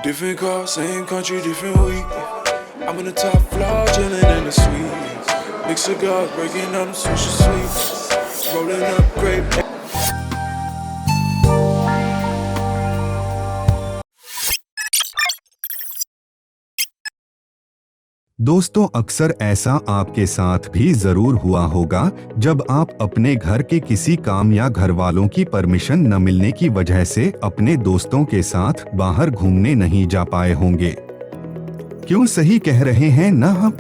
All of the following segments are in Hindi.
Different car, same country, different week. I'm in the top floor, chilling in the suite. Big cigars, breaking up, switch sweets. Rolling up grape. दोस्तों, अक्सर ऐसा आपके साथ भी जरूर हुआ होगा जब आप अपने घर के किसी काम या घर वालों की परमिशन न मिलने की वजह से अपने दोस्तों के साथ बाहर घूमने नहीं जा पाए होंगे। क्यों, सही कह रहे हैं ना हम?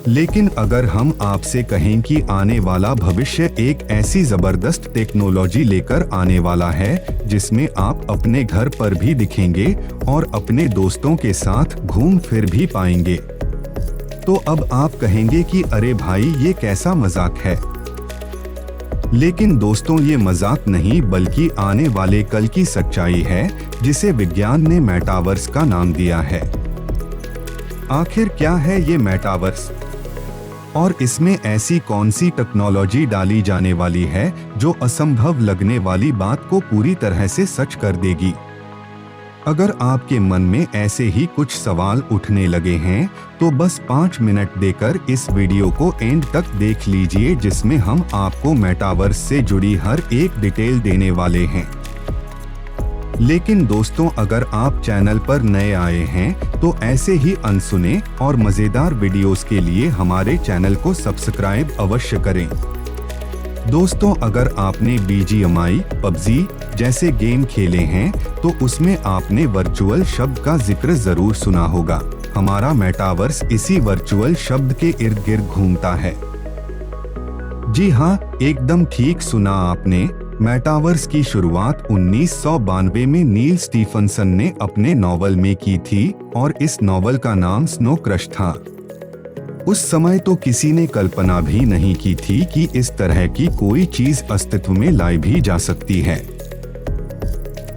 लेकिन अगर हम आपसे कहें कि आने वाला भविष्य एक ऐसी जबरदस्त टेक्नोलॉजी लेकर आने वाला है जिसमें आप अपने घर पर भी दिखेंगे और अपने दोस्तों के साथ घूम फिर भी पाएंगे, तो अब आप कहेंगे कि अरे भाई, ये कैसा मजाक है। लेकिन दोस्तों, ये मजाक नहीं बल्कि आने वाले कल की सच्चाई है जिसे विज्ञान ने मेटावर्स का नाम दिया है। आखिर क्या है ये मेटावर्स और इसमें ऐसी कौन सी टेक्नोलॉजी डाली जाने वाली है जो असंभव लगने वाली बात को पूरी तरह से सच कर देगी? अगर आपके मन में ऐसे ही कुछ सवाल उठने लगे हैं तो बस 5 मिनट देकर इस वीडियो को एंड तक देख लीजिए, जिसमें हम आपको मेटावर्स से जुड़ी हर एक डिटेल देने वाले हैं। लेकिन दोस्तों, अगर आप चैनल पर नए आए हैं तो ऐसे ही अनसुने और मजेदार वीडियोस के लिए हमारे चैनल को सब्सक्राइब अवश्य करें। दोस्तों, अगर आपने BGMI, PUBG जैसे गेम खेले हैं तो उसमें आपने वर्चुअल शब्द का जिक्र जरूर सुना होगा। हमारा मेटावर्स इसी वर्चुअल शब्द के इर्द गिर्द घूमता है। जी हाँ, एकदम ठीक सुना आपने। मेटावर्स की शुरुआत 1992 में नील स्टीफनसन ने अपने नॉवल में की थी और इस नॉवल का नाम स्नो क्रश था। उस समय तो किसी ने कल्पना भी नहीं की थी कि इस तरह की कोई चीज अस्तित्व में लाई भी जा सकती है।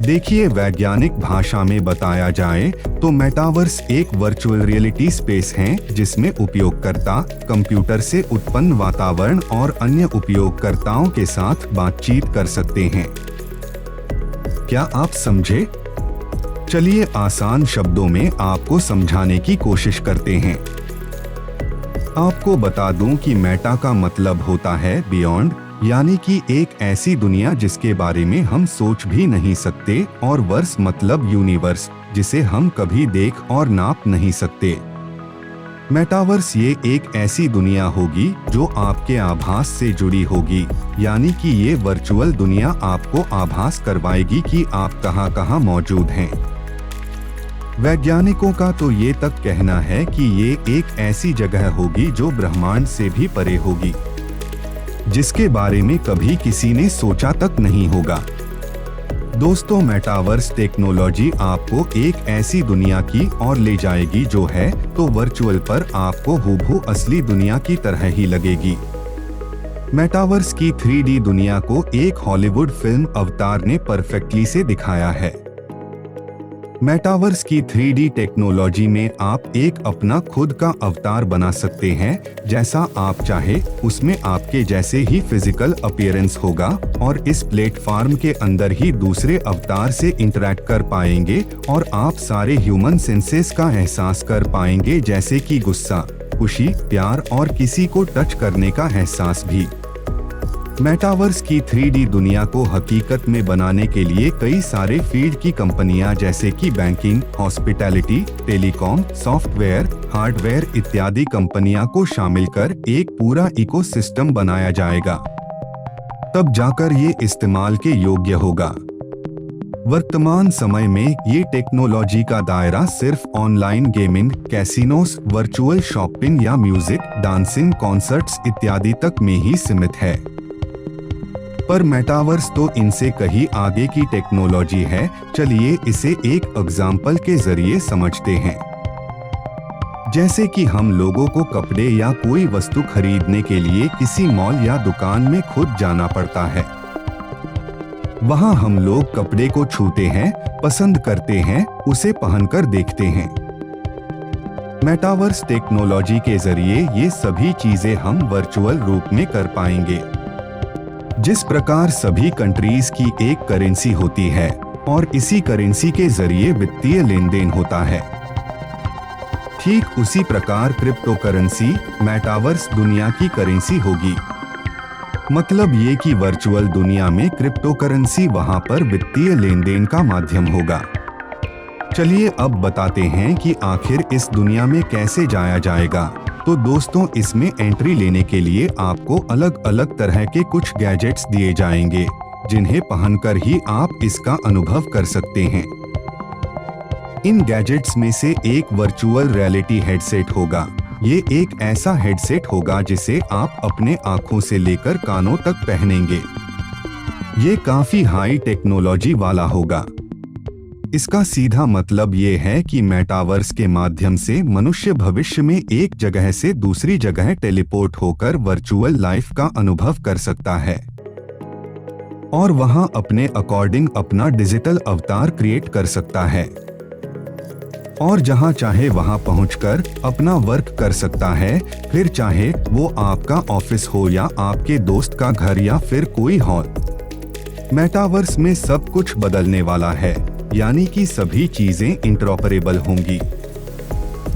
देखिए, वैज्ञानिक भाषा में बताया जाए तो मेटावर्स एक वर्चुअल रियलिटी स्पेस है जिसमें उपयोगकर्ता कंप्यूटर से उत्पन्न वातावरण और अन्य उपयोगकर्ताओं के साथ बातचीत कर सकते हैं। क्या आप समझे? चलिए आसान शब्दों में आपको समझाने की कोशिश करते हैं। आपको बता दूं कि मेटा का मतलब होता है बियॉन्ड, यानी कि एक ऐसी दुनिया जिसके बारे में हम सोच भी नहीं सकते, और वर्स मतलब यूनिवर्स, जिसे हम कभी देख और नाप नहीं सकते। मेटावर्स ये एक ऐसी दुनिया होगी जो आपके आभास से जुड़ी होगी, यानी कि ये वर्चुअल दुनिया आपको आभास करवाएगी कि आप कहां-कहां मौजूद हैं। वैज्ञानिकों का तो ये तक कहना है कि ये एक ऐसी जगह होगी जो ब्रह्मांड से भी परे होगी, जिसके बारे में कभी किसी ने सोचा तक नहीं होगा। दोस्तों, मेटावर्स टेक्नोलॉजी आपको एक ऐसी दुनिया की ओर ले जाएगी जो है तो वर्चुअल पर आपको हूबहू असली दुनिया की तरह ही लगेगी। मेटावर्स की 3D दुनिया को एक हॉलीवुड फिल्म अवतार ने परफेक्टली से दिखाया है। मेटावर्स की 3D टेक्नोलॉजी में आप एक अपना खुद का अवतार बना सकते हैं, जैसा आप चाहे उसमें आपके जैसे ही फिजिकल अपीयरेंस होगा और इस प्लेटफॉर्म के अंदर ही दूसरे अवतार से इंटरैक्ट कर पाएंगे और आप सारे ह्यूमन सेंसेस का एहसास कर पाएंगे, जैसे कि गुस्सा, खुशी, प्यार और किसी को टच करने का एहसास भी। मेटावर्स की 3D दुनिया को हकीकत में बनाने के लिए कई सारे फील्ड की कंपनियां जैसे कि banking, hospitality, telecom, software, hardware इत्यादि कंपनियां को शामिल कर एक पूरा इकोसिस्टम बनाया जाएगा, तब जाकर ये इस्तेमाल के योग्य होगा। वर्तमान समय में ये टेक्नोलॉजी का दायरा सिर्फ online gaming, casinos, virtual shopping या म्यूजिक, डांसिंग, कॉन्सर्ट्स इत्यादि तक में ही सीमित है। पर मेटावर्स तो इनसे कहीं आगे की टेक्नोलॉजी है। चलिए इसे एक एग्जाम्पल के जरिए समझते हैं। जैसे कि हम लोगों को कपड़े या कोई वस्तु खरीदने के लिए किसी मॉल या दुकान में खुद जाना पड़ता है। वहां हम लोग कपड़े को छूते हैं, पसंद करते हैं, उसे पहनकर देखते हैं। मेटावर्स टेक्नोलॉजी के जरिए ये सभी चीजें हम वर्चुअल रूप में कर पाएंगे। जिस प्रकार सभी कंट्रीज की एक करेंसी होती है और इसी करेंसी के जरिए वित्तीय लेन देन होता है। ठीक उसी प्रकार क्रिप्टो करेंसी मेटावर्स दुनिया की करेंसी होगी। मतलब ये कि वर्चुअल दुनिया में क्रिप्टो करेंसी वहां पर वित्तीय लेन देन का माध्यम होगा। चलिए अब बताते हैं कि आखिर इस दुनिया में कैसे जाया जाएगा। तो दोस्तों, इसमें एंट्री लेने के लिए आपको अलग अलग तरह के कुछ गैजेट्स दिए जाएंगे, जिन्हें पहनकर ही आप इसका अनुभव कर सकते हैं। इन गैजेट्स में से एक वर्चुअल रियलिटी हेडसेट होगा। ये एक ऐसा हेडसेट होगा जिसे आप अपने आंखों से लेकर कानों तक पहनेंगे। ये काफी हाई टेक्नोलॉजी वाला होगा। इसका सीधा मतलब ये है कि मेटावर्स के माध्यम से मनुष्य भविष्य में एक जगह से दूसरी जगह टेलीपोर्ट होकर वर्चुअल लाइफ का अनुभव कर सकता है और वहां अपने अकॉर्डिंग अपना डिजिटल अवतार क्रिएट कर सकता है और जहां चाहे वहां पहुंचकर अपना वर्क कर सकता है, फिर चाहे वो आपका ऑफिस हो या आपके दोस्त का घर या फिर कोई हॉल। मेटावर्स में सब कुछ बदलने वाला है, यानी कि सभी चीजें इंटरऑपरेबल होंगी।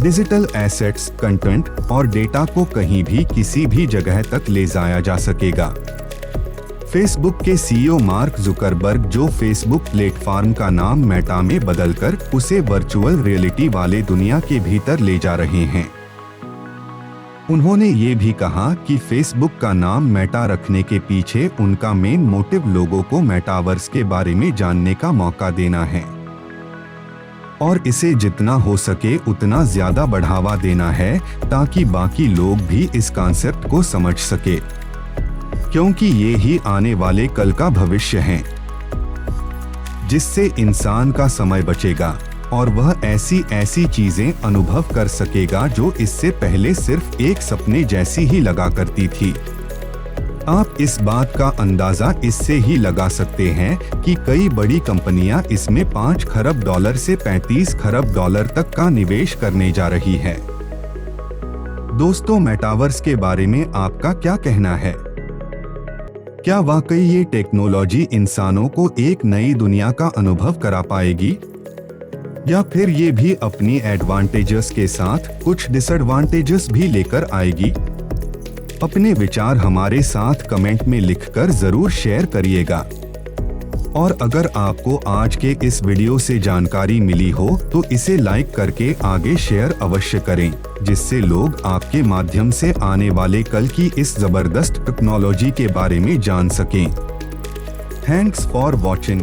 डिजिटल एसेट्स, कंटेंट और डेटा को कहीं भी किसी भी जगह तक ले जाया जा सकेगा। फेसबुक के सीईओ मार्क जुकरबर्ग जो फेसबुक प्लेटफॉर्म का नाम मेटा में बदलकर उसे वर्चुअल रियलिटी वाले दुनिया के भीतर ले जा रहे हैं। उन्होंने ये भी कहा कि फेसबुक का नाम मेटा रखने के पीछे उनका मेन मोटिव लोगों को मेटावर्स के बारे में जानने का मौका देना है और इसे जितना हो सके उतना ज्यादा बढ़ावा देना है, ताकि बाकी लोग भी इस कॉन्सेप्ट को समझ सके, क्योंकि ये ही आने वाले कल का भविष्य है, जिससे इंसान का समय बचेगा और वह ऐसी चीजें अनुभव कर सकेगा जो इससे पहले सिर्फ एक सपने जैसी ही लगा करती थी। आप इस बात का अंदाजा इससे ही लगा सकते हैं कि कई बड़ी कंपनियां इसमें $5 खरब से $35 खरब तक का निवेश करने जा रही है। दोस्तों, मेटावर्स के बारे में आपका क्या कहना है? क्या वाकई ये टेक्नोलॉजी इंसानों को एक नई दुनिया का अनुभव करा पाएगी, या फिर ये भी अपनी एडवांटेजेस के साथ कुछ डिसएडवांटेजेस भी लेकर आएगी? अपने विचार हमारे साथ कमेंट में लिखकर जरूर शेयर करिएगा। और अगर आपको आज के इस वीडियो से जानकारी मिली हो तो इसे लाइक करके आगे शेयर अवश्य करें, जिससे लोग आपके माध्यम से आने वाले कल की इस जबरदस्त टेक्नोलॉजी के बारे में जान सकें। Thanks for watching.